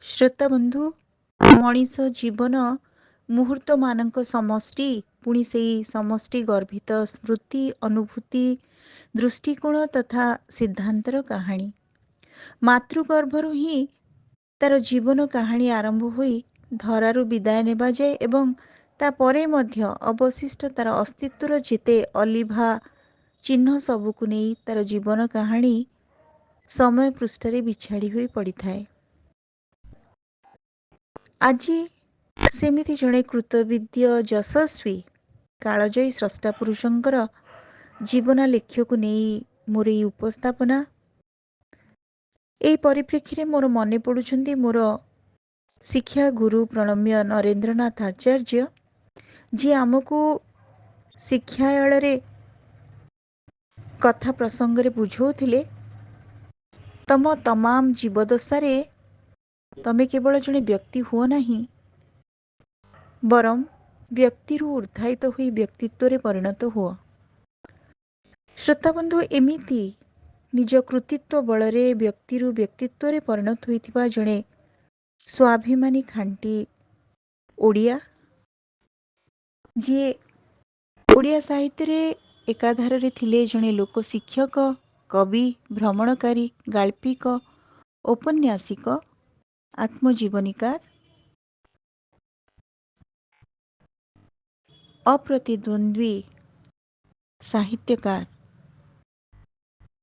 ଶ୍ରୋତା ବନ୍ଧୁ, ମଣିଷ ଜୀବନ ମୁହୂର୍ତ୍ତମାନଙ୍କ ସମଷ୍ଟି, ପୁଣି ସେହି ସମଷ୍ଟି ଗର୍ଭିତ ସ୍ମୃତି, ଅନୁଭୂତି, ଦୃଷ୍ଟିକୋଣ ତଥା ସିଦ୍ଧାନ୍ତର କାହାଣୀ। ମାତୃଗର୍ଭରୁ ହିଁ ତାର ଜୀବନ କାହାଣୀ ଆରମ୍ଭ ହୋଇ ଧରାରୁ ବିଦାୟ ନେବା ଯାଏ ଏବଂ ତାପରେ ମଧ୍ୟ ଅବଶିଷ୍ଟ ତାର ଅସ୍ତିତ୍ୱର ଯେତେ ଅଲିଭା ଚିହ୍ନ ସବୁକୁ ନେଇ ତାର ଜୀବନ କାହାଣୀ ସମୟ ପୃଷ୍ଠରେ ବିଛାଡ଼ି ହୋଇ ପଡ଼ିଥାଏ। ଆଜି ସେମିତି ଜଣେ କୃତବିଦ୍ୟ ଯଶସ୍ୱୀ କାଳଜୟୀ ସ୍ରଷ୍ଟା ପୁରୁଷଙ୍କର ଜୀବନ ଲେଖ୍ୟକୁ ନେଇ ମୋର ଏହି ଉପସ୍ଥାପନା। ଏହି ପରିପ୍ରେକ୍ଷୀରେ ମୋର ମନେ ପଡ଼ୁଛନ୍ତି ମୋର ଶିକ୍ଷା ଗୁରୁ ପ୍ରଣମ୍ୟ ନରେନ୍ଦ୍ରନାଥ ଆଚାର୍ଯ୍ୟ, ଯିଏ ଆମକୁ ଶିକ୍ଷାଳୟରେ କଥା ପ୍ରସଙ୍ଗରେ ବୁଝାଉଥିଲେ, ତମ ତମାମ ଜୀବଦଶାରେ ତମେ କେବଳ ଜଣେ ବ୍ୟକ୍ତି ହୁଅ ନାହିଁ, ବରଂ ବ୍ୟକ୍ତିରୁ ଉର୍ଦ୍ଧାୟିତ ହୋଇ ବ୍ୟକ୍ତିତ୍ୱରେ ପରିଣତ ହୁଅ। ଶ୍ରୋତାବନ୍ଧୁ, ଏମିତି ନିଜ କୃତିତ୍ୱ ବଳରେ ବ୍ୟକ୍ତିରୁ ବ୍ୟକ୍ତିତ୍ୱରେ ପରିଣତ ହୋଇଥିବା ଜଣେ ସ୍ୱାଭିମାନୀ ଖାଣ୍ଟି ଓଡ଼ିଆ, ଯିଏ ଓଡ଼ିଆ ସାହିତ୍ୟରେ ଏକାଧାରରେ ଥିଲେ ଜଣେ ଲୋକ ଶିକ୍ଷକ, କବି, ଭ୍ରମଣକାରୀ, ଗାଳ୍ପିକ, ଔପନ୍ୟାସିକ, ଆତ୍ମଜୀବନୀକାର, ଅପ୍ରତିଦ୍ୱନ୍ଦ୍ୱୀ ସାହିତ୍ୟକାର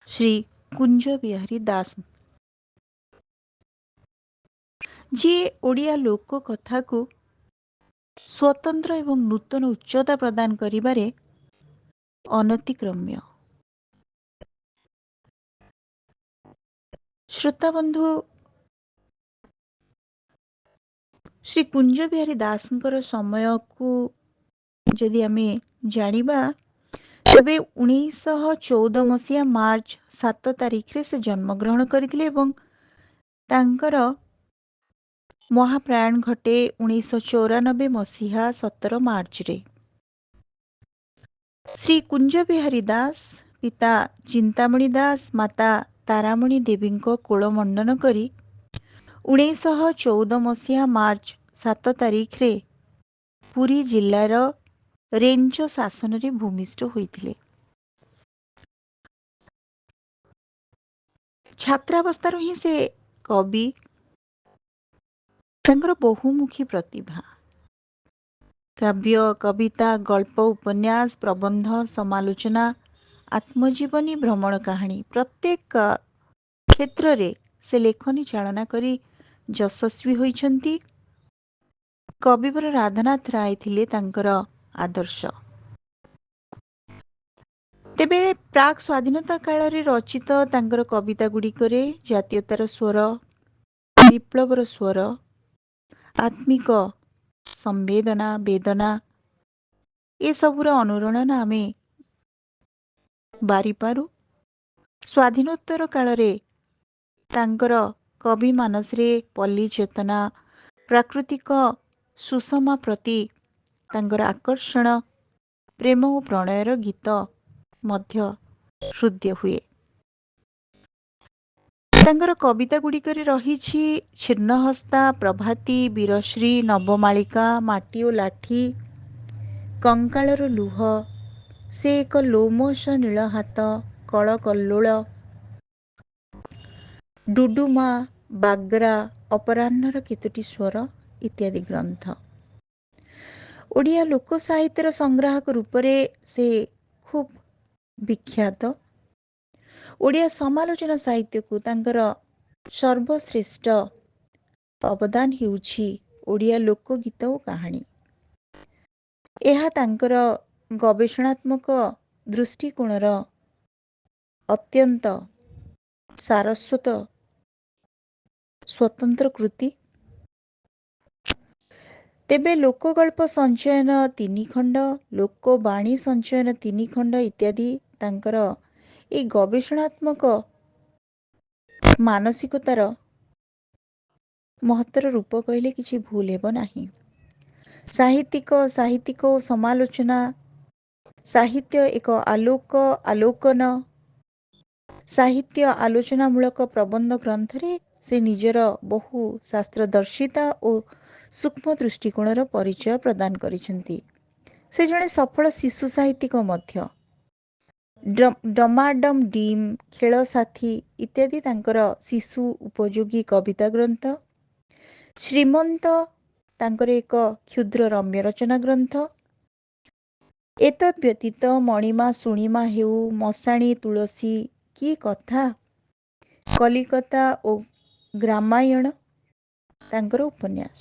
ଶ୍ରୀ କୁଞ୍ଜ ବିହାରୀ ଦାସ, ଯିଏ ଓଡ଼ିଆ ଲୋକ କଥାକୁ ସ୍ୱତନ୍ତ୍ର ଏବଂ ନୂତନ ଉଚ୍ଚତା ପ୍ରଦାନ କରିବାରେ ଅନତିକ୍ରମ୍ୟ। ଶ୍ରୋତାବନ୍ଧୁ, ଶ୍ରୀ କୁଞ୍ଜ ବିହାରୀ ଦାସଙ୍କର ସମୟକୁ ଯଦି ଆମେ ଜାଣିବା, ତେବେ 1914 ମସିହା ମାର୍ଚ୍ଚ 7 ତାରିଖରେ ସେ ଜନ୍ମଗ୍ରହଣ କରିଥିଲେ ଏବଂ ତାଙ୍କର ମହାପ୍ରୟାଣ ଘଟେ 1994 ମସିହା 17 ମାର୍ଚ୍ଚରେ। ଶ୍ରୀ କୁଞ୍ଜ ବିହାରୀ ଦାସ ପିତା ଚିନ୍ତାମଣି ଦାସ, ମାତା ତାରାମଣୀ ଦେବୀଙ୍କ କୋଳ ମଣ୍ଡନ କରି 1914 ମସିହା ମାର୍ଚ୍ଚ 7 ତାରିଖରେ ପୁରୀ ଜିଲ୍ଲାର ରେଞ୍ଜ ଶାସନରେ ଭୂମିଷ୍ଠ ହୋଇଥିଲେ। ଛାତ୍ରାବସ୍ଥାରୁ ହିଁ ସେ କବି, ତାଙ୍କର ବହୁମୁଖୀ ପ୍ରତିଭା, କାବ୍ୟ, କବିତା, ଗଳ୍ପ, ଉପନ୍ୟାସ, ପ୍ରବନ୍ଧ, ସମାଲୋଚନା, ଆତ୍ମଜୀବନୀ, ଭ୍ରମଣ କାହାଣୀ ପ୍ରତ୍ୟେକ କ୍ଷେତ୍ରରେ ସେ ଲେଖନୀ ଚାଳନା କରି ଯଶସ୍ୱୀ ହୋଇଛନ୍ତି। କବିବର ରାଧାନାଥ ରାୟ ଥିଲେ ତାଙ୍କର ଆଦର୍ଶ। ତେବେ ପ୍ରାକ୍ ସ୍ୱାଧୀନତା କାଳରେ ରଚିତ ତାଙ୍କର କବିତା ଗୁଡ଼ିକରେ ଜାତୀୟତାର ସ୍ୱର, ବିପ୍ଳବର ସ୍ୱର, ଆତ୍ମିକ ସମ୍ବେଦନା, ବେଦନା ଏସବୁର ଅନୁରଣନ ଆମେ ବାରିପାରୁ। ସ୍ୱାଧୀନୋତ୍ତର କାଳରେ ତାଙ୍କର କବି ମାନସରେ ପଲ୍ଲୀ ଚେତନା, ପ୍ରାକୃତିକ ସୁଷମା ପ୍ରତି ତାଙ୍କର ଆକର୍ଷଣ, ପ୍ରେମ ଓ ପ୍ରଣୟର ଗୀତ ମଧ୍ୟ ହୃଦୟ ହୁଏ। ତାଙ୍କର କବିତା ଗୁଡ଼ିକରେ ରହିଛି ଛିନ୍ନହସ୍ତା, ପ୍ରଭାତୀ, ବୀରଶ୍ରୀ, ନବମାଳିକା, ମାଟି ଓ ଲାଠି, କଙ୍କାଳର ଲୁହ, ସେ ଏକ ଲୋମଶ ନୀଳ ହାତ, କଳକଲ୍ଲୋଳ, ଡୁଡୁମା, ବାଗ୍ରା, ଅପରାହ୍ନର କେତୋଟି ସ୍ୱର ଇତ୍ୟାଦି ଗ୍ରନ୍ଥ। ଓଡ଼ିଆ ଲୋକ ସାହିତ୍ୟର ସଂଗ୍ରାହକ ରୂପରେ ସେ ଖୁବ୍ ବିଖ୍ୟାତ। ଓଡ଼ିଆ ସମାଲୋଚନା ସାହିତ୍ୟକୁ ତାଙ୍କର ସର୍ବଶ୍ରେଷ୍ଠ ଅବଦାନ ହେଉଛି ଓଡ଼ିଆ ଲୋକଗୀତ ଓ କାହାଣୀ। ଏହା ତାଙ୍କର ଗବେଷଣାତ୍ମକ ଦୃଷ୍ଟିକୋଣର ଅତ୍ୟନ୍ତ ସାରସ୍ୱତ ସ୍ୱତନ୍ତ୍ର କୃତି। ତେବେ ଲୋକଗଳ୍ପ ସଞ୍ଚୟନ 3 ଖଣ୍ଡ, ଲୋକବାଣୀ ସଞ୍ଚୟନ 3 ଖଣ୍ଡ ଇତ୍ୟାଦି ତାଙ୍କର ଏହି ଗବେଷଣାତ୍ମକ ମାନସିକତାର ମହତ୍ତର ରୂପ କହିଲେ କିଛି ଭୁଲ ହେବ ନାହିଁ। ସାହିତ୍ୟିକ ଓ ସମାଲୋଚନା, ସାହିତ୍ୟ ଏକ ଆଲୋକନ, ସାହିତ୍ୟ ଆଲୋଚନାମୂଳକ ପ୍ରବନ୍ଧ ଗ୍ରନ୍ଥରେ ସେ ନିଜର ବହୁ ଶାସ୍ତ୍ରଦର୍ଶିତା ଓ ସୂକ୍ଷ୍ମ ଦୃଷ୍ଟିକୋଣର ପରିଚୟ ପ୍ରଦାନ କରିଛନ୍ତି। ସେ ଜଣେ ସଫଳ ଶିଶୁ ସାହିତ୍ୟିକ ମଧ୍ୟ। ଡମାଡମ୍ ଡିମ୍, ଖେଳ ସାଥୀ ଇତ୍ୟାଦି ତାଙ୍କର ଶିଶୁ ଉପଯୋଗୀ କବିତା ଗ୍ରନ୍ଥ। ଶ୍ରୀମନ୍ତ ତାଙ୍କର ଏକ କ୍ଷୁଦ୍ର ରମ୍ୟ ରଚନା ଗ୍ରନ୍ଥ। ଏତଦ୍ ବ୍ୟତୀତ ମଣିମା ଶୁଣିମା ହେଉ, ମଶାଣୀ ତୁଳସୀ କି କଥା, କଲିକତା ଓ ଗ୍ରାମାୟଣ ତାଙ୍କର ଉପନ୍ୟାସ।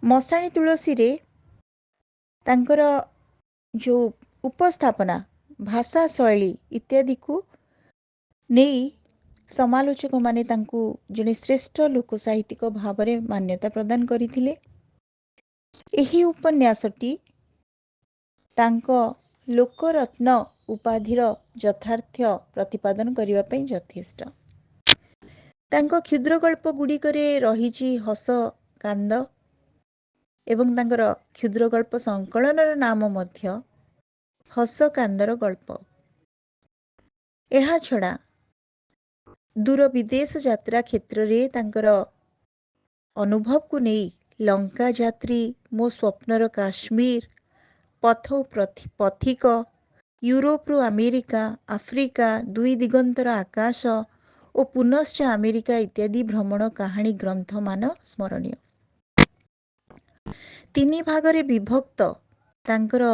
ମଶାଣୀ ତୁଳସୀରେ ତାଙ୍କର ଯେଉଁ ଉପସ୍ଥାପନା, ଭାଷା ଶୈଳୀ ଇତ୍ୟାଦିକୁ ନେଇ ସମାଲୋଚକମାନେ ତାଙ୍କୁ ଜଣେ ଶ୍ରେଷ୍ଠ ଲୋକ ସାହିତ୍ୟିକ ଭାବରେ ମାନ୍ୟତା ପ୍ରଦାନ କରିଥିଲେ। ଏହି ଉପନ୍ୟାସଟି ତାଙ୍କ ଲୋକରତ୍ନ ଉପାଧିର ଯଥାର୍ଥ ପ୍ରତିପାଦନ କରିବା ପାଇଁ ଯଥେଷ୍ଟ। ତାଙ୍କ କ୍ଷୁଦ୍ର ଗଳ୍ପ ଗୁଡ଼ିକରେ ରହିଛି ହସ କାନ୍ଦ ଏବଂ ତାଙ୍କର କ୍ଷୁଦ୍ର ଗଳ୍ପ ସଂକଳନର ନାମ ମଧ୍ୟ ହସ କାନ୍ଦର ଗଳ୍ପ। ଏହା ଛଡ଼ା ଦୂର ବିଦେଶ ଯାତ୍ରା କ୍ଷେତ୍ରରେ ତାଙ୍କର ଅନୁଭବକୁ ନେଇ ଲଙ୍କା ଯାତ୍ରୀ, ମୋ ସ୍ୱପ୍ନର କାଶ୍ମୀର, ପଥ ପଥିକ, ୟୁରୋପରୁ ଆମେରିକା, ଆଫ୍ରିକା, ଦୁଇ ଦିଗନ୍ତର ଆକାଶ ଓ ପୁନଶ୍ଚ ଆମେରିକା ଇତ୍ୟାଦି ଭ୍ରମଣ କାହାଣୀ ଗ୍ରନ୍ଥମାନ ସ୍ମରଣୀୟ। 3 ଭାଗରେ ବିଭକ୍ତ ତାଙ୍କର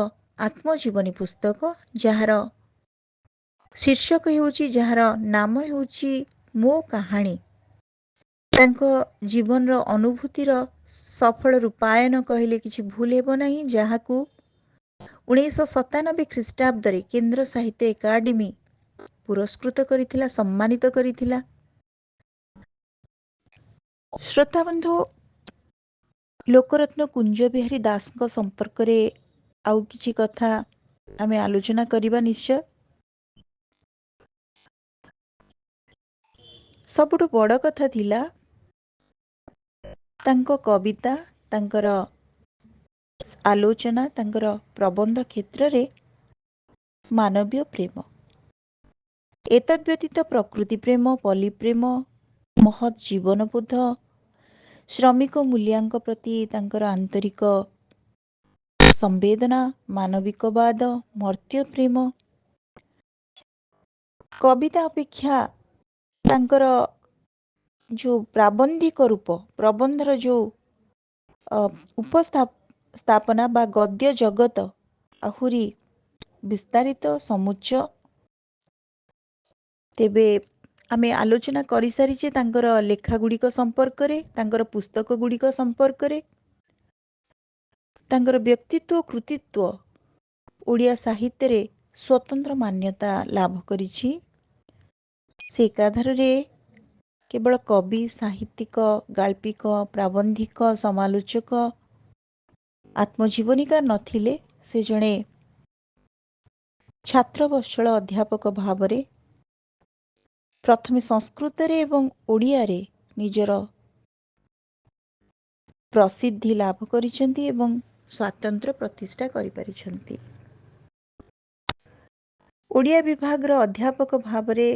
ଆତ୍ମଜୀବନୀ ପୁସ୍ତକ, ଯାହାର ଶୀର୍ଷକ ହେଉଛି, ଯାହାର ନାମ ହେଉଛି ମୋ କାହାଣୀ। ତାଙ୍କ ଜୀବନର ଅନୁଭୂତିର ସଫଳ ରୂପାୟନ କହିଲେ କିଛି ଭୁଲ ହେବ ନାହିଁ, ଯାହାକୁ 1997 ଖ୍ରୀଷ୍ଟାବ୍ଦରେ କେନ୍ଦ୍ର ସାହିତ୍ୟ ଏକାଡେମୀ ପୁରସ୍କୃତ କରିଥିଲା, ସମ୍ମାନିତ କରିଥିଲା। ଶ୍ରୋତାବନ୍ଧୁ, ଲୋକରତ୍ନ କୁଞ୍ଜ ବିହାରୀ ଦାସଙ୍କ ସମ୍ପର୍କରେ ଆଉ କିଛି କଥା ଆମେ ଆଲୋଚନା କରିବା ନିଶ୍ଚୟ। ସବୁଠୁ ବଡ଼ କଥା ଥିଲା ତାଙ୍କ କବିତା, ତାଙ୍କର ଆଲୋଚନା, ତାଙ୍କର ପ୍ରବନ୍ଧ କ୍ଷେତ୍ରରେ ମାନବୀୟ ପ୍ରେମ। ଏତଦ୍ ବ୍ୟତୀତ ପ୍ରକୃତି ପ୍ରେମ, ପଲ୍ଲୀ ପ୍ରେମ, ମହତ୍ ଜୀବନବୋଧ, ଶ୍ରମିକ ମୂଲ୍ୟାଙ୍କ ପ୍ରତି ତାଙ୍କର ଆନ୍ତରିକ ସମ୍ବେଦନା, ମାନବିକବାଦ, ମର୍ତ୍ତ୍ୟ ପ୍ରେମ। କବିତା ଅପେକ୍ଷା ତାଙ୍କର ଯେଉଁ ପ୍ରାବନ୍ଧିକ ରୂପ, ପ୍ରବନ୍ଧର ଯେଉଁ ଉପସ୍ଥାପନା ବା ଗଦ୍ୟ ଜଗତ ଆହୁରି ବିସ୍ତାରିତ, ସମୁଚ୍ଚ। ତେବେ ଆମେ ଆଲୋଚନା କରିସାରିଛେ ତାଙ୍କର ଲେଖାଗୁଡ଼ିକ ସମ୍ପର୍କରେ, ତାଙ୍କର ପୁସ୍ତକ ଗୁଡ଼ିକ ସମ୍ପର୍କରେ। ତାଙ୍କର ବ୍ୟକ୍ତିତ୍ୱ, କୃତିତ୍ୱ ଓଡ଼ିଆ ସାହିତ୍ୟରେ ସ୍ୱତନ୍ତ୍ର ମାନ୍ୟତା ଲାଭ କରିଛି। ସେ ଏକାଧାରରେ କେବଳ କବି, ସାହିତ୍ୟିକ, ଗାଳ୍ପିକ, ପ୍ରାବନ୍ଧିକ, ସମାଲୋଚକ, ଆତ୍ମଜୀବନୀକାର ନଥିଲେ, ସେ ଜଣେ ଛାତ୍ରବତ୍ସଳ ଅଧ୍ୟାପକ ଭାବରେ ପ୍ରଥମେ ସଂସ୍କୃତରେ ଏବଂ ଓଡ଼ିଆରେ ନିଜର ପ୍ରସିଦ୍ଧି ଲାଭ କରିଛନ୍ତି ଏବଂ ସ୍ୱାତନ୍ତ୍ର୍ୟ ପ୍ରତିଷ୍ଠା କରିପାରିଛନ୍ତି। ଓଡ଼ିଆ ବିଭାଗର ଅଧ୍ୟାପକ ଭାବରେ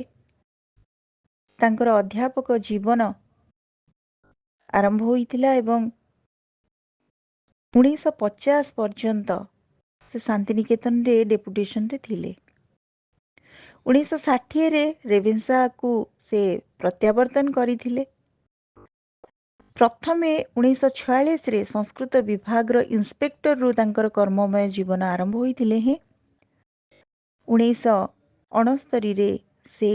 ତାଙ୍କର ଅଧ୍ୟାପକ ଜୀବନ ଆରମ୍ଭ ହୋଇଥିଲା ଏବଂ 1950 ପର୍ଯ୍ୟନ୍ତ ସେ ଶାନ୍ତିନିକେତନରେ ଡେପୁଟେସନରେ ଥିଲେ। 1960ରେ ରେଭେନ୍ସାକୁ ସେ ପ୍ରତ୍ୟାବର୍ତ୍ତନ କରିଥିଲେ। ପ୍ରଥମେ 1946ରେ ସଂସ୍କୃତ ବିଭାଗର ଇନ୍ସପେକ୍ଟରରୁ ତାଙ୍କର କର୍ମମୟ ଜୀବନ ଆରମ୍ଭ ହୋଇଥିଲେ ହେଁ 1969ରେ ସେ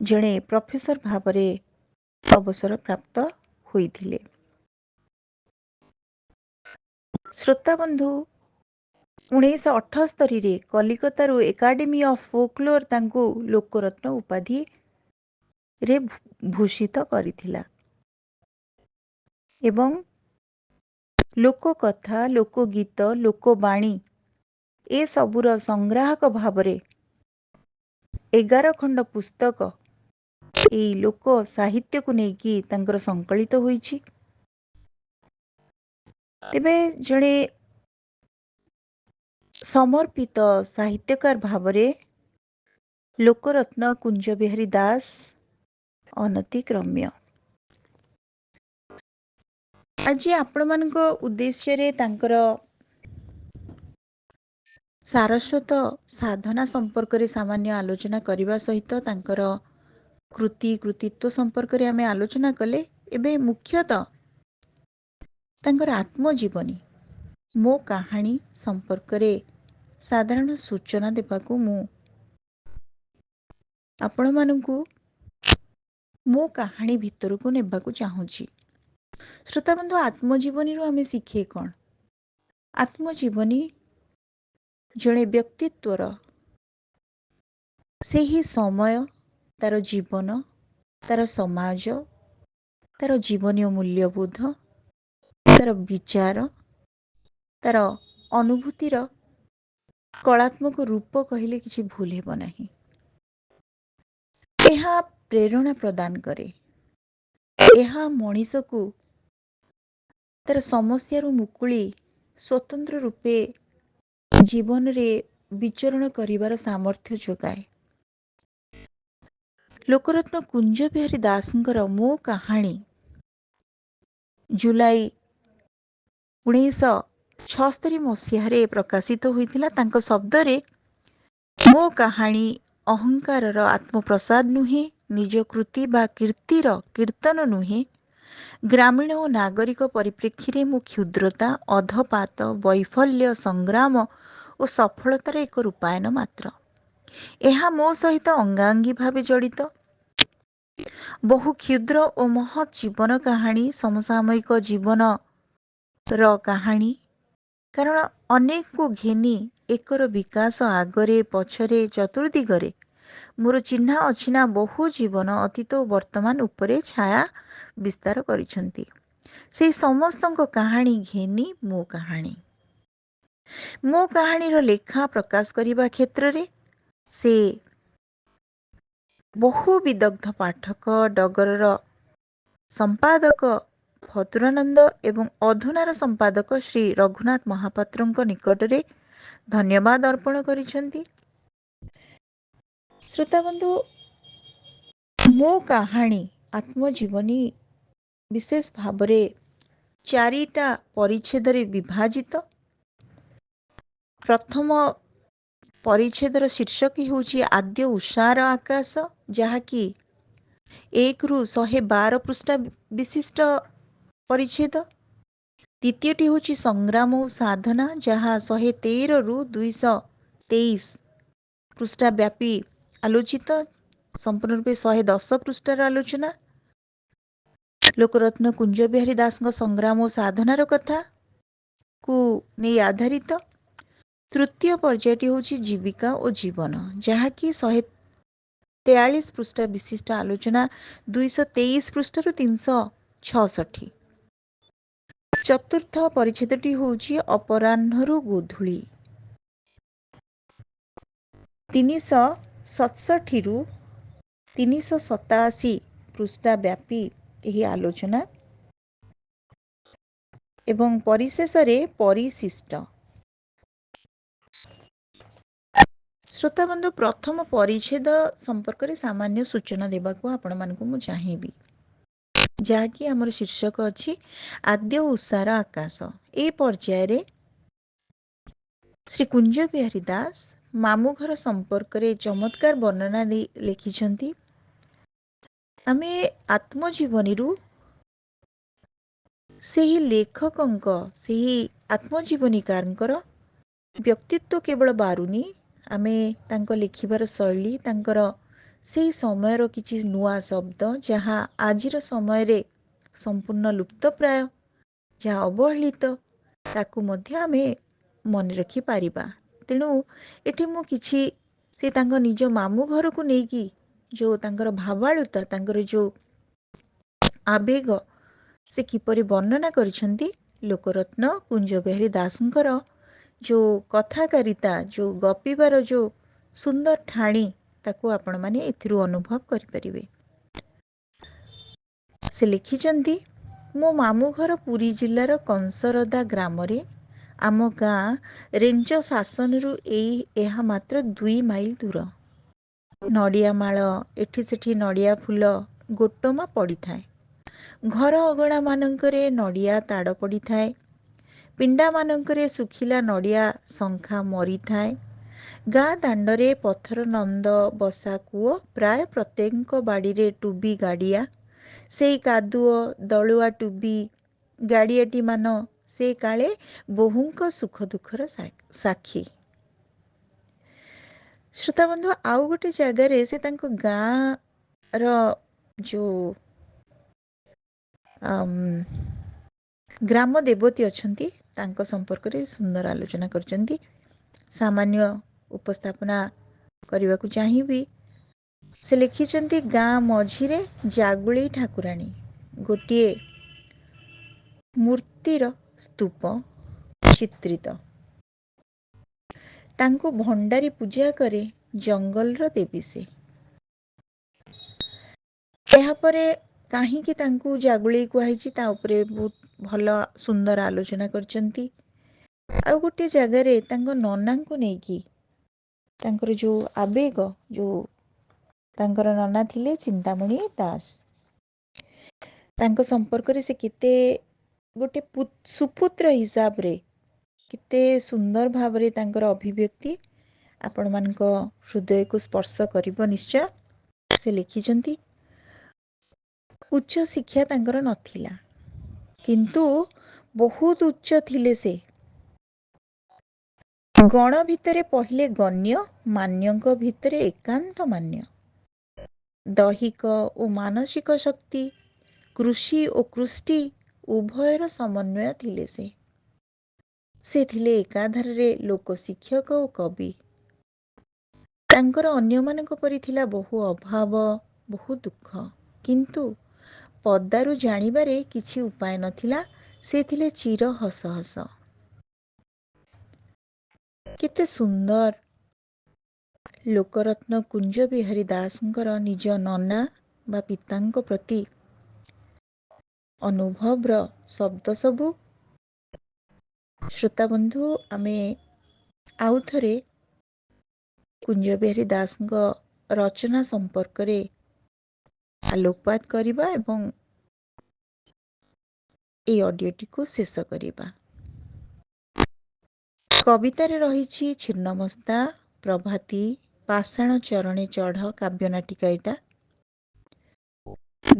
ଜଣେ ପ୍ରଫେସର ଭାବରେ ଅବସରପ୍ରାପ୍ତ ହୋଇଥିଲେ। ଶ୍ରୋତାବନ୍ଧୁ, 1978ରେ କଲିକତାରୁ ଏକାଡେମୀ ଅଫ୍ ଫୋକଲୋର ତାଙ୍କୁ ଲୋକରତ୍ନ ଉପାଧିରେ ଭୂଷିତ କରିଥିଲା ଏବଂ ଲୋକକଥା, ଲୋକଗୀତ, ଲୋକବାଣୀ ଏସବୁର ସଂଗ୍ରାହକ ଭାବରେ 11 ଖଣ୍ଡ ପୁସ୍ତକ ଏଇ ଲୋକ ସାହିତ୍ୟକୁ ନେଇକି ତାଙ୍କର ସଂକଳିତ ହୋଇଛି। ତେବେ ଜଣେ ସମର୍ପିତ ସାହିତ୍ୟକାର ଭାବରେ ଲୋକରତ୍ନ କୁଞ୍ଜ ବିହାରୀ ଦାସ ଅନତିକ୍ରମ୍ୟ। ଆଜି ଆପଣମାନଙ୍କ ଉଦ୍ଦେଶ୍ୟରେ ତାଙ୍କର ସାରସ୍ୱତ ସାଧନା ସମ୍ପର୍କରେ ସାମାନ୍ୟ ଆଲୋଚନା କରିବା ସହିତ ତାଙ୍କର କୃତିତ୍ୱ ସମ୍ପର୍କରେ ଆମେ ଆଲୋଚନା କଲେ। ଏବେ ମୁଖ୍ୟତଃ ତାଙ୍କର ଆତ୍ମଜୀବନୀ ମୋ କାହାଣୀ ସମ୍ପର୍କରେ ସାଧାରଣ ସୂଚନା ଦେବାକୁ ମୁଁ ଆପଣମାନଙ୍କୁ ମୋ କାହାଣୀ ଭିତରକୁ ନେବାକୁ ଚାହୁଁଛି। ଶ୍ରୋତାବନ୍ଧୁ, ଆତ୍ମଜୀବନୀରୁ ଆମେ ଶିଖେ କ'ଣ? ଆତ୍ମଜୀବନୀ ଜଣେ ବ୍ୟକ୍ତିତ୍ୱର ସେହି ସମୟ, ତାର ଜୀବନ, ତାର ସମାଜ, ତାର ଜୀବନୀୟ ମୂଲ୍ୟବୋଧ, ତାର ବିଚାର, ତାର ଅନୁଭୂତିର କଳାତ୍ମକ ରୂପ କହିଲେ କିଛି ଭୁଲ ହେବ ନାହିଁ। ଏହା ପ୍ରେରଣା ପ୍ରଦାନ କରେ। ଏହା ମଣିଷକୁ ତାର ସମସ୍ୟାରୁ ମୁକୁଳି ସ୍ୱତନ୍ତ୍ର ରୂପେ ଜୀବନରେ ବିଚରଣ କରିବାର ସାମର୍ଥ୍ୟ ଯୋଗାଏ। ଲୋକରତ୍ନ କୁଞ୍ଜ ବିହାରୀ ଦାସଙ୍କର ମୋ କାହାଣୀ ଜୁଲାଇ 1976 ମସିହାରେ ପ୍ରକାଶିତ ହୋଇଥିଲା। ତାଙ୍କ ଶବ୍ଦରେ, ମୋ କାହାଣୀ ଅହଙ୍କାରର ଆତ୍ମପ୍ରସାଦ ନୁହେଁ, ନିଜ କୃତି ବା କୀର୍ତ୍ତିର କୀର୍ତ୍ତନ ନୁହେଁ, ଗ୍ରାମୀଣ ଓ ନାଗରିକ ପରିପ୍ରେକ୍ଷୀରେ ମୋ କ୍ଷୁଦ୍ରତା, ଅଧପାତ, ବୈଫଲ୍ୟ, ସଂଗ୍ରାମ ଓ ସଫଳତାର ଏକ ରୂପାୟନ ମାତ୍ର। ଏହା ମୋ ସହିତ ଅଙ୍ଗାଅଙ୍ଗୀ ଭାବେ ଜଡ଼ିତ। ବହୁ କ୍ଷୁଦ୍ର ଓ ମହତ୍ ଜୀବନ କାହାଣୀ, ସମସାମୟିକ ଜୀବନର କାହାଣୀ, କାରଣ ଅନେକକୁ ଘେନି ଏକର ବିକାଶ ଆଗରେ ପଛରେ ଚତୁର୍ଦିଗରେ ମୋର ଚିହ୍ନା ଅଚିହ୍ନା ବହୁ ଜୀବନ ଅତୀତ ଓ ବର୍ତ୍ତମାନ ଉପରେ ଛାୟା ବିସ୍ତାର କରିଛନ୍ତି। ସେହି ସମସ୍ତଙ୍କ କାହାଣୀ ଘେନି ମୋ କାହାଣୀ। ମୋ କାହାଣୀର ଲେଖା ପ୍ରକାଶ କରିବା କ୍ଷେତ୍ରରେ ସେ ବହୁ ବିଦଗ୍ଧ ପାଠକ, ଡଗରର ସମ୍ପାଦକ ଫତୁରାନନ୍ଦ ଏବଂ ଅଧୁନାର ସମ୍ପାଦକ ଶ୍ରୀ ରଘୁନାଥ ମହାପାତ୍ରଙ୍କ ନିକଟରେ ଧନ୍ୟବାଦ ଅର୍ପଣ କରିଛନ୍ତି। ଶ୍ରୋତାବନ୍ଧୁ, ମୋ କାହାଣୀ ଆତ୍ମଜୀବନୀ ବିଶେଷ ଭାବରେ 4ଟା ପରିଚ୍ଛେଦରେ ବିଭାଜିତ। ପ୍ରଥମ ପରିଚ୍ଛେଦର ଶୀର୍ଷକ ହେଉଛି ଆଦ୍ୟ ଉଷାର ଆକାଶ, ଯାହାକି 1ରୁ 112 ପୃଷ୍ଠା ବିଶିଷ୍ଟ ପରିଚ୍ଛେଦ। ଦ୍ୱିତୀୟଟି ହେଉଛି ସଂଗ୍ରାମ ଓ ସାଧନା, ଯାହା 113ରୁ 223 ପୃଷ୍ଠା ବ୍ୟାପୀ ଆଲୋଚିତ, ସମ୍ପୂର୍ଣ୍ଣ ରୂପେ 110 ପୃଷ୍ଠାର ଆଲୋଚନା। ଲୋକରତ୍ନ କୁଞ୍ଜ ବିହାରୀ ଦାସଙ୍କ ସଂଗ୍ରାମ ଓ ସାଧନାର କଥାକୁ ନେଇ ଆଧାରିତ। ତୃତୀୟ ପର୍ଯ୍ୟାୟଟି ହେଉଛି ଜୀବିକା ଓ ଜୀବନ, ଯାହାକି 143 ପୃଷ୍ଠା ବିଶିଷ୍ଟ ଆଲୋଚନା, 223 ପୃଷ୍ଠାରୁ 366। ଚତୁର୍ଥ ପରିଚ୍ଛେଦଟି ହେଉଛି ଅପରାହ୍ନରୁ ଗୋଧୂଳି, 367ରୁ 387 ପୃଷ୍ଠା ବ୍ୟାପୀ ଏହି ଆଲୋଚନା ଏବଂ ପରିଶେଷରେ ପରିଶିଷ୍ଟ। ଶ୍ରୋତାବନ୍ଧୁ, ପ୍ରଥମ ପରିଚ୍ଛେଦ ସମ୍ପର୍କରେ ସାମାନ୍ୟ ସୂଚନା ଦେବାକୁ ଆପଣମାନଙ୍କୁ ମୁଁ ଚାହିଁବି, ଯାହାକି ଆମର ଶୀର୍ଷକ ଅଛି ଆଦ୍ୟ ଉଷାର ଆକାଶ। ଏ ପର୍ଯ୍ୟାୟରେ ଶ୍ରୀ କୁଞ୍ଜ ବିହାରୀ ଦାସ ମାମୁଁ ଘର ସମ୍ପର୍କରେ ଚମତ୍କାର ବର୍ଣ୍ଣନା ଦେଇ ଲେଖିଛନ୍ତି। ଆମେ ଆତ୍ମଜୀବନୀରୁ ସେହି ଲେଖକଙ୍କ, ସେହି ଆତ୍ମଜୀବନୀକାରଙ୍କର ବ୍ୟକ୍ତିତ୍ୱ କେବଳ ବାରୁନି, ଆମେ ତାଙ୍କ ଲେଖିବାର ଶୈଳୀ, ତାଙ୍କର ସେହି ସମୟର କିଛି ନୂଆ ଶବ୍ଦ ଯାହା ଆଜିର ସମୟରେ ସମ୍ପୂର୍ଣ୍ଣ ଲୁପ୍ତପ୍ରାୟ, ଯାହା ଅବହେଳିତ, ତାକୁ ମଧ୍ୟ ଆମେ ମନେ ରଖିପାରିବା। ତେଣୁ ଏଠି ମୁଁ କିଛି ସେ ତାଙ୍କ ନିଜ ମାମୁଁ ଘରକୁ ନେଇକି ଯେଉଁ ତାଙ୍କର ଭାବାଳୁତା, ତାଙ୍କର ଯେଉଁ ଆବେଗ ସେ କିପରି ବର୍ଣ୍ଣନା କରିଛନ୍ତି, ଲୋକରତ୍ନ କୁଞ୍ଜ ବିହାରୀ ଦାସଙ୍କର ଯେଉଁ କଥାକାରିତା, ଯେଉଁ ଗପିବାର ଯେଉଁ ସୁନ୍ଦର ଠାଣି, ତାକୁ ଆପଣମାନେ ଏଥିରୁ ଅନୁଭବ କରିପାରିବେ। ସେ ଲେଖିଛନ୍ତି, ମୋ ମାମୁଁ ଘର ପୁରୀ ଜିଲ୍ଲାର କଂସରଦା ଗ୍ରାମରେ। ଆମ ଗାଁ ରେଞ୍ଜ ଶାସନରୁ ଏହା ମାତ୍ର 2 ମାଇଲ ଦୂର। ନଡ଼ିଆ ମାଳ, ଏଠି ସେଠି ନଡ଼ିଆ ଫୁଲ ଗୋଟମା ପଡ଼ିଥାଏ। ଘର ଅଗଣା ମାନଙ୍କରେ ନଡ଼ିଆ ତାଡ଼ ପଡ଼ିଥାଏ। ପିଣ୍ଡାମାନଙ୍କରେ ଶୁଖିଲା ନଡ଼ିଆ ଶଙ୍ଖା ମରିଥାଏ। ଗାଁ ଦାଣ୍ଡରେ ପଥର ନନ୍ଦ ବସା କୂଅ, ପ୍ରାୟ ପ୍ରତ୍ୟେକଙ୍କ ବାଡ଼ିରେ ଟୁବି ଗାଡ଼ିଆ। ସେଇ କାଦୁଅ ଦଳୁଆ ଟୁବି ଗାଡ଼ିଆଟିମାନ ସେ କାଳେ ବୋହୂଙ୍କ ସୁଖ ଦୁଃଖର ସାକ୍ଷୀ। ଶ୍ରୋତାବନ୍ଧୁ, ଆଉ ଗୋଟେ ଜାଗାରେ ସେ ତାଙ୍କ ଗାଁର ଯେଉଁ ଗ୍ରାମ ଦେବତୀ ଅଛନ୍ତି ତାଙ୍କ ସମ୍ପର୍କରେ ସୁନ୍ଦର ଆଲୋଚନା କରିଛନ୍ତି। ସାମାନ୍ୟ ଉପସ୍ଥାପନା କରିବାକୁ ଚାହିଁବି। ସେ ଲେଖିଛନ୍ତି, ଗାଁ ମଝିରେ ଜାଗୁଳି ଠାକୁରାଣୀ, ଗୋଟିଏ ମୂର୍ତ୍ତିର ସ୍ତୂପ ଚିତ୍ରିତ। ତାଙ୍କୁ ଭଣ୍ଡାରୀ ପୂଜା କରେ, ଜଙ୍ଗଲର ଦେବୀ ସେ। ଏହାପରେ କାହିଁକି ତାଙ୍କୁ ଜାଗୁଳି କୁହାଯାଇଛି ତା ଉପରେ ବହୁତ ଭଲ ସୁନ୍ଦର ଆଲୋଚନା କରିଛନ୍ତି। ଆଉ ଗୋଟିଏ ଜାଗାରେ ତାଙ୍କ ନନାଙ୍କୁ ନେଇକି ତାଙ୍କର ଯେଉଁ ଆବେଗ, ଯେଉଁ ତାଙ୍କର ନନା ଥିଲେ ଚିନ୍ତାମଣି ଦାସ, ତାଙ୍କ ସମ୍ପର୍କରେ ସେ କେତେ ଗୋଟେ ସୁପୁତ୍ର ହିସାବରେ କେତେ ସୁନ୍ଦର ଭାବରେ ତାଙ୍କର ଅଭିବ୍ୟକ୍ତି ଆପଣମାନଙ୍କ ହୃଦୟକୁ ସ୍ପର୍ଶ କରିବ ନିଶ୍ଚୟ। ସେ ଲେଖିଛନ୍ତି, ଉଚ୍ଚ ଶିକ୍ଷା ତାଙ୍କର ନଥିଲା, କିନ୍ତୁ ବହୁତ ଉଚ୍ଚ ଥିଲେ ସେ। ଗଣ ଭିତରେ ପହିଲେ ଗଣ୍ୟ, ମାନ୍ୟଙ୍କ ଭିତରେ ଏକାନ୍ତ ମାନ୍ୟ। ଦୈହିକ ଓ ମାନସିକ ଶକ୍ତି, କୃଷି ଓ କୃଷ୍ଟି ଉଭୟର ସମନ୍ୱୟ ଥିଲେ ସେ। ସେ ଥିଲେ ଏକାଧାରରେ ଲୋକ ଶିକ୍ଷକ ଓ କବି। ତାଙ୍କର ଅନ୍ୟମାନଙ୍କ ପରି ଥିଲା ବହୁ ଅଭାବ, ବହୁ ଦୁଃଖ, କିନ୍ତୁ ପଦାରୁ ଜାଣିବାରେ କିଛି ଉପାୟ ନଥିଲା। ସେ ଥିଲେ ଚିର ହସ ହସ। କେତେ ସୁନ୍ଦର ଲୋକରତ୍ନ କୁଞ୍ଜ ବିହାରୀ ଦାସଙ୍କର ନିଜ ନନା ବା ପିତାଙ୍କ ପ୍ରତି ଅନୁଭବର ଶବ୍ଦ ସବୁ। ଶ୍ରୋତାବନ୍ଧୁ, ଆମେ ଆଉଥରେ କୁଞ୍ଜ ବିହାରୀ ଦାସଙ୍କ ରଚନା ସମ୍ପର୍କରେ ଆଲୋକପାତ କରିବା ଏବଂ এই ଅଡ଼ିଓଟିକୁ ଶେଷ କରିବା। କବିତାରେ ରହିଛି ଛିନ୍ନମସ୍ତା, ପ୍ରଭାତୀ, ପାଷାଣ ଚରଣେ ଚଢ଼ କାବ୍ୟ ନାଟିକା ଏଇଟା,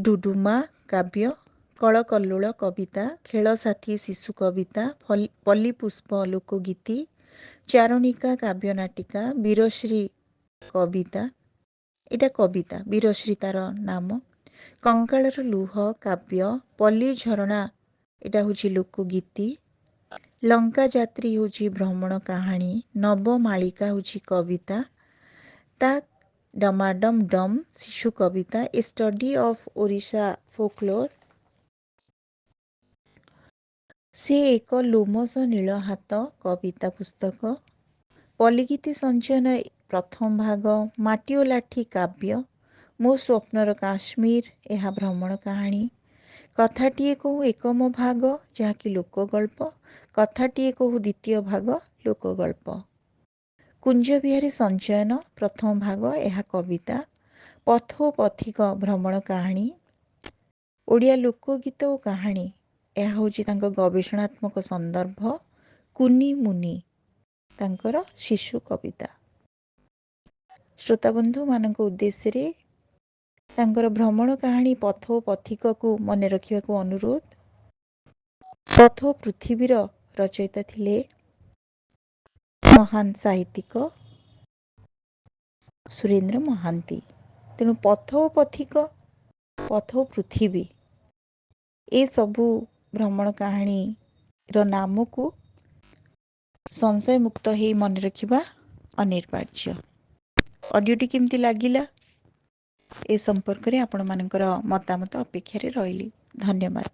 ଡୁଡୁମା କାବ୍ୟ, କଳକଲ୍ଲୋଳ କବିତା, ଖେଳସାଥୀ ଶିଶୁ କବିତା, ପଲ୍ଲୀପୁଷ୍ପ ଲୋକଗୀତି, ଚାରଣିକା କାବ୍ୟ ନାଟିକା, ବୀରଶ୍ରୀ କବିତା, ଏଇଟା କବିତା, ବୀରଶ୍ରୀ ତାର ନାମ, କଙ୍କାଳର ଲୁହ କାବ୍ୟ, ପଲ୍ଲୀ ଝରଣା ଏଇଟା ହେଉଛି ଲୋକଗୀତି, ଲଙ୍କା ଯାତ୍ରୀ ହେଉଛି ଭ୍ରମଣ କାହାଣୀ, ନବମାଳିକା ହେଉଛି କବିତା, ତା ଡମାଡମ୍ ଡମ୍ ଶିଶୁ କବିତା, ଏ ଷ୍ଟଡି ଅଫ୍ ଓଡ଼ିଶା ଫୋକଲୋର୍, ସେ ଏକ ଲୋମସ ନୀଳ ହାତ କବିତା ପୁସ୍ତକ, ପଲ୍ଲୀଗୀତି ସଞ୍ଚୟନ ପ୍ରଥମ ଭାଗ, ମାଟି ଓ ଲାଠି କାବ୍ୟ, ମୋ ସ୍ୱପ୍ନର କାଶ୍ମୀର ଏହା ଭ୍ରମଣ କାହାଣୀ, କଥାଟିଏ କହୁ ଏକମ ଭାଗ ଯାହାକି ଲୋକଗଳ୍ପ, କଥାଟିଏ କହୁ ଦ୍ୱିତୀୟ ଭାଗ ଲୋକଗଳ୍ପ, କୁଞ୍ଜ ବିହାରୀ ସଞ୍ଚୟନ ପ୍ରଥମ ଭାଗ ଏହା କବିତା, ପଥ ଓ ପଥିକ ଭ୍ରମଣ କାହାଣୀ, ଓଡ଼ିଆ ଲୋକଗୀତ ଓ କାହାଣୀ ଏହା ହେଉଛି ତାଙ୍କ ଗବେଷଣାତ୍ମକ ସନ୍ଦର୍ଭ, କୁନି ମୁନି ତାଙ୍କର ଶିଶୁ କବିତା। ଶ୍ରୋତାବନ୍ଧୁମାନଙ୍କ ଉଦ୍ଦେଶ୍ୟରେ ତାଙ୍କର ଭ୍ରମଣ କାହାଣୀ ପଥ ଓ ପଥିକକୁ ମନେ ରଖିବାକୁ ଅନୁରୋଧ। ପଥ ଓ ପୃଥିବୀର ରଚୟିତା ଥିଲେ ମହାନ ସାହିତ୍ୟିକ ସୁରେନ୍ଦ୍ର ମହାନ୍ତି। ତେଣୁ ପଥ ଓ ପଥିକ, ପଥ ଓ ପୃଥିବୀ ଏସବୁ ଭ୍ରମଣ କାହାଣୀର ନାମକୁ ସଂଶୟ ମୁକ୍ତ ହେଇ ମନେ ରଖିବା ଅନିବାର୍ଯ୍ୟ। ଅଡ଼ିଓଟି କେମିତି ଲାଗିଲା ଏ ସମ୍ପର୍କରେ ଆପଣମାନଙ୍କର ମତାମତ ଅପେକ୍ଷାରେ ରହିଲି। ଧନ୍ୟବାଦ।